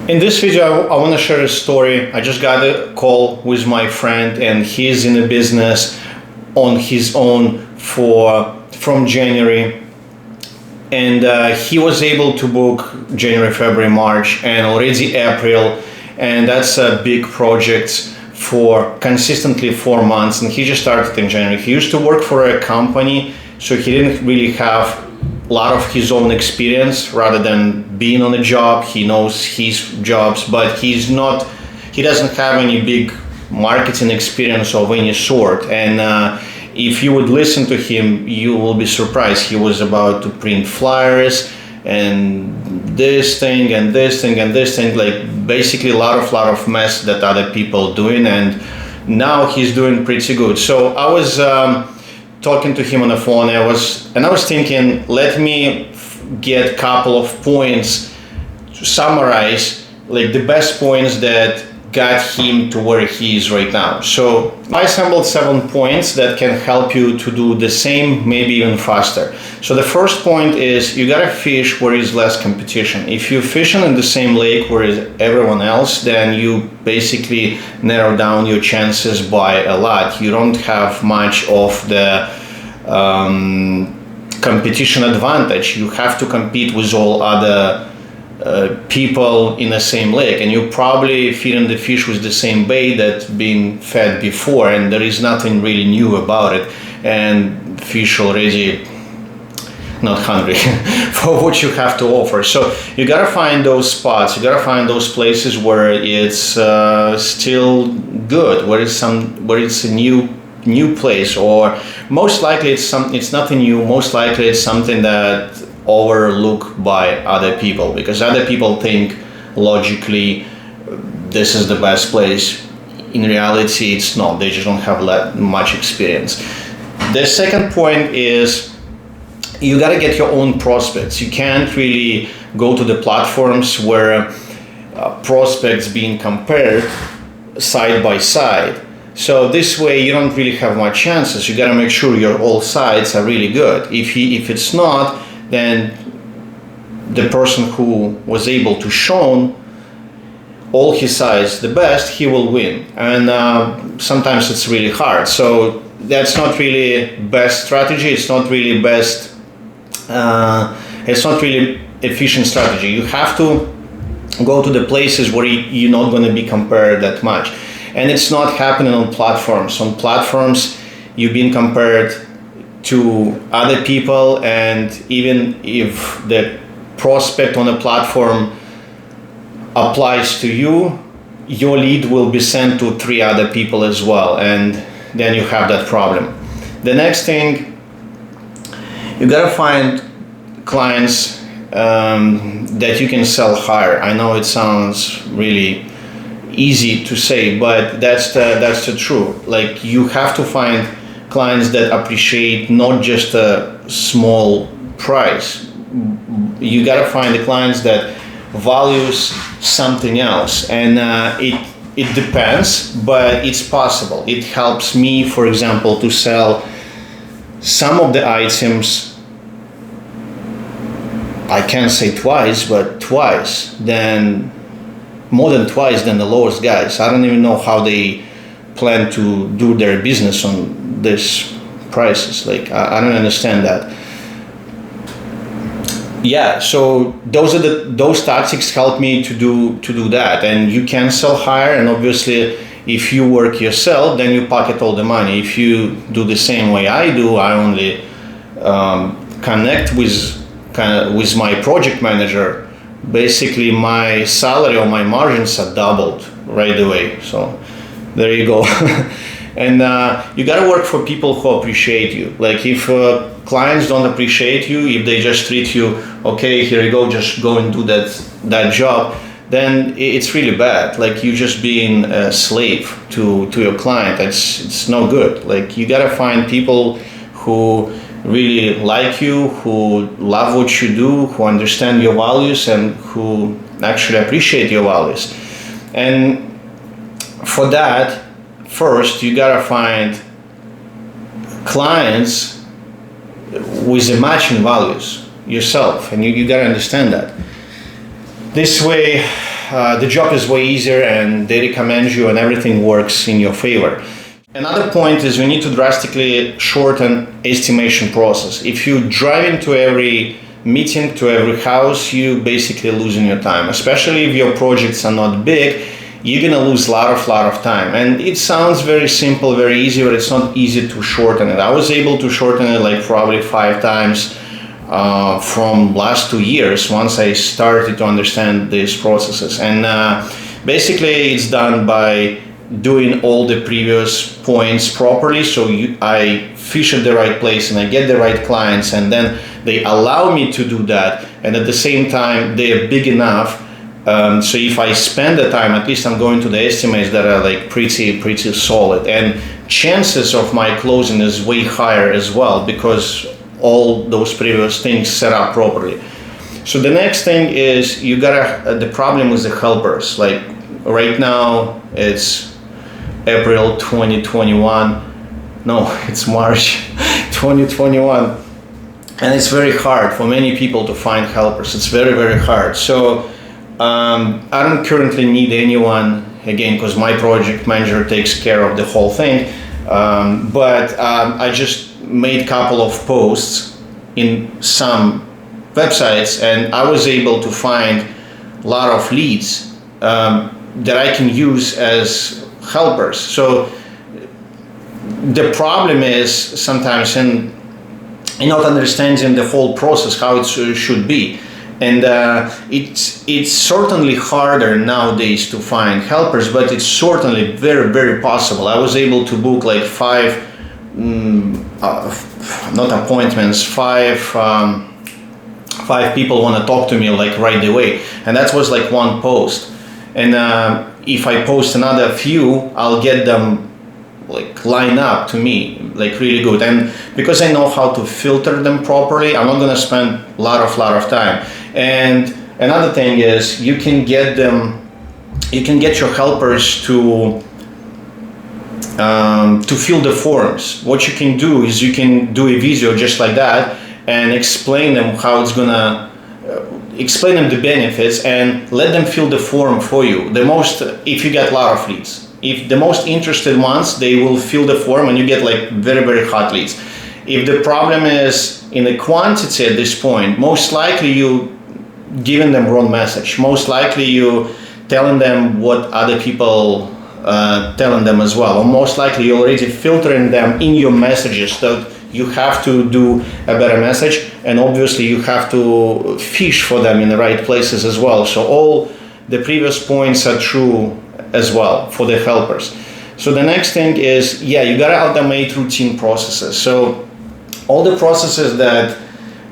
In this video, I want to share a story. I just got a call with my friend, and he's in a business on his own from January, and he was able to book January, February, March, and already April, and that's a big project for consistently 4 months. And he just started in January. He used to work for a company, so he didn't really have a lot of his own experience rather than being on a job. He knows his jobs, but he doesn't have any big marketing experience of any sort. And if you would listen to him, you will be surprised. He was about to print flyers and this thing and this thing and this thing, like basically a lot of mess that other people doing, and now he's doing pretty good. So I was talking to him on the phone. I was thinking, let me get a couple of points to summarize, like the best points that got him to where he is right now. So I assembled 7 points that can help you to do the same, maybe even faster. So the first point is you gotta fish where is less competition. If you're fishing in the same lake where is everyone else, then you basically narrow down your chances by a lot. You don't have much of the competition advantage. You have to compete with all other people in the same lake, and you probably feeding the fish with the same bait that's been fed before, and there is nothing really new about it, and fish already not hungry for what you have to offer. So you gotta find those spots, you gotta find those places where it's still good, where it's a new place, or most likely it's nothing new. Most likely it's something that overlooked by other people, because other people think logically this is the best place. In reality, it's not. They just don't have much experience. The second point is you got to get your own prospects. You can't really go to the platforms where prospects being compared side by side. So this way you don't really have much chances. You got to make sure your all sides are really good. If it's not, then the person who was able to show all his sides the best, he will win. And sometimes it's really hard. So that's not really best strategy. It's not really best. It's not really efficient strategy. You have to go to the places where you're not going to be compared that much. And it's not happening on platforms. On platforms, you've been compared to other people, and even if the prospect on a platform applies to you, your lead will be sent to 3 other people as well, and then you have that problem. The next thing, you gotta find clients that you can sell higher. I know it sounds really easy to say, but that's the truth. Like, you have to find clients that appreciate not just a small price. You gotta find the clients that values something else, and it depends, but it's possible. It helps me, for example, to sell some of the items, I can't say twice, but more than twice than the lowest guys. I don't even know how they plan to do their business on these prices. Like, I don't understand that. Yeah, so those tactics help me to do that, and you can sell higher. And obviously, if you work yourself, then you pocket all the money. If you do the same way I do, I only connect with my project manager. Basically, my salary or my margins are doubled right away. So there you go. And you gotta work for people who appreciate you. Like, if clients don't appreciate you, if they just treat you, okay, here you go, just go and do that job, then it's really bad. Like, you just being a slave to your client. It's no good. Like, you gotta find people who really like you, who love what you do, who understand your values, and who actually appreciate your values. And for that, first, you gotta find clients with the matching values yourself, and you gotta understand that. This way, the job is way easier and they recommend you and everything works in your favor. Another point is you need to drastically shorten estimation process. If you drive into every meeting, to every house, you basically losing your time. Especially if your projects are not big, you're gonna lose a lot of time. And it sounds very simple, very easy, but it's not easy to shorten it. I was able to shorten it like probably 5 times from last 2 years once I started to understand these processes. And basically it's done by doing all the previous points properly. So I fish at the right place and I get the right clients, and then they allow me to do that. And at the same time, they are big enough. So if I spend the time, at least I'm going to the estimates that are like pretty solid. And chances of my closing is way higher as well because all those previous things set up properly. So the next thing is you gotta, the problem with the helpers. Like right now it's April 2021. No, it's March 2021. And it's very hard for many people to find helpers. It's very hard. So I don't currently need anyone, again, because my project manager takes care of the whole thing. But I just made a couple of posts in some websites, and I was able to find a lot of leads that I can use as helpers. So the problem is sometimes in not understanding the whole process, how it should be. And it's certainly harder nowadays to find helpers, but it's certainly very possible. I was able to book like 5 not appointments, 5 people want to talk to me like right away, and that was like one post. And if I post another few, I'll get them like line up to me like really good. And because I know how to filter them properly, I'm not gonna spend a lot of time. And another thing is you can get your helpers to fill the forms. What you can do is you can do a video just like that and explain them how it's gonna explain them the benefits and let them fill the form for you. If you get a lot of leads, if the most interested ones, they will fill the form and you get like very hot leads. If the problem is in the quantity at this point, most likely you giving them wrong message. Most likely you telling them what other people telling them as well. Or most likely you're already filtering them in your messages. So you have to do a better message, and obviously you have to fish for them in the right places as well. So all the previous points are true as well for the helpers. So the next thing is, you gotta automate routine processes. So all the processes that,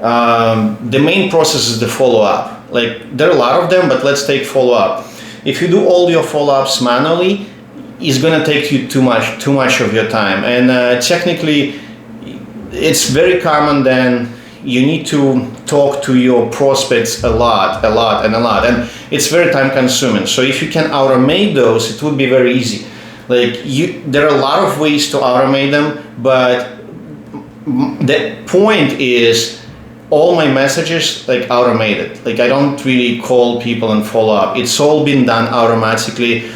the main process is the follow-up. Like there are a lot of them, but let's take follow-up. If you do all your follow-ups manually, it's gonna take you too much of your time. And technically, it's very common then you need to talk to your prospects a lot, and it's very time consuming. So if you can automate those, it would be very easy. Like there are a lot of ways to automate them, but the point is all my messages like automated. Like I don't really call people and follow up. It's all been done automatically.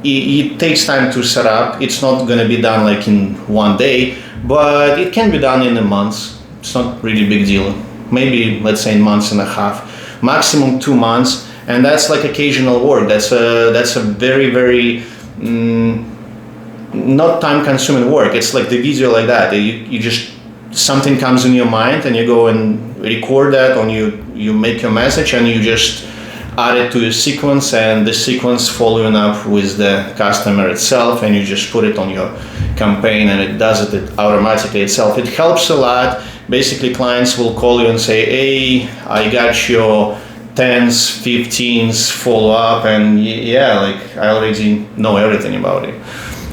It takes time to set up. It's not going to be done like in one day, but it can be done in a month. It's not really a big deal. Maybe let's say in months and a half, maximum 2 months, and that's like occasional work. That's a very not time consuming work. It's like the video like that. You just something comes in your mind and you go and record that, or you make your message and you just add it to your sequence, and the sequence following up with the customer itself, and you just put it on your campaign and it does it automatically itself. It helps a lot. Basically clients will call you and say, hey, I got your 10s, 15s follow up, and like I already know everything about it.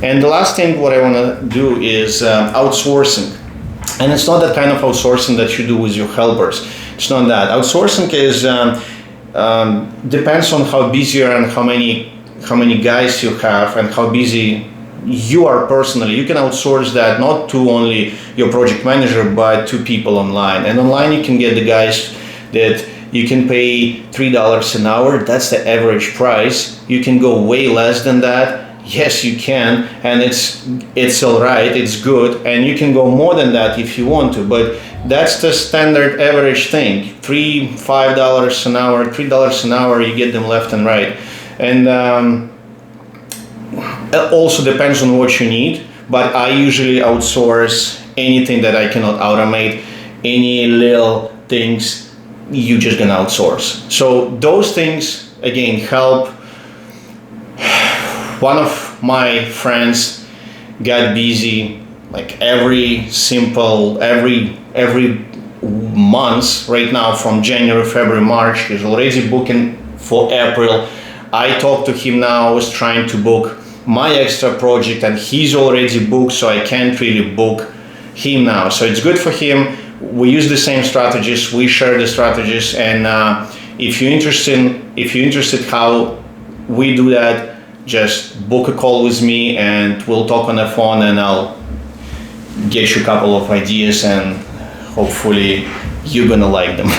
And the last thing what I want to do is outsourcing. And it's not that kind of outsourcing that you do with your helpers. It's not that. Outsourcing is depends on how busy you are and how many guys you have and how busy you are personally. You can outsource that not to only your project manager, but to people online. And online you can get the guys that You can pay $3 an hour. That's the average price. You can go way less than that. Yes, you can, and it's all right. It's good, and you can go more than that if you want to. But that's the standard average thing. $5 an hour, $3 an hour. You get them left and right, and it also depends on what you need. But I usually outsource anything that I cannot automate. Any little things you just gonna outsource. So those things again help. One of my friends got busy like every month right now from January, February, March. He's already booking for April. I talked to him now. I was trying to book my extra project and he's already booked, so I can't really book him now. So it's good for him. We use the same strategies. We share the strategies, and if you're interested how we do that, just book a call with me and we'll talk on the phone, and I'll get you a couple of ideas and hopefully you're gonna like them.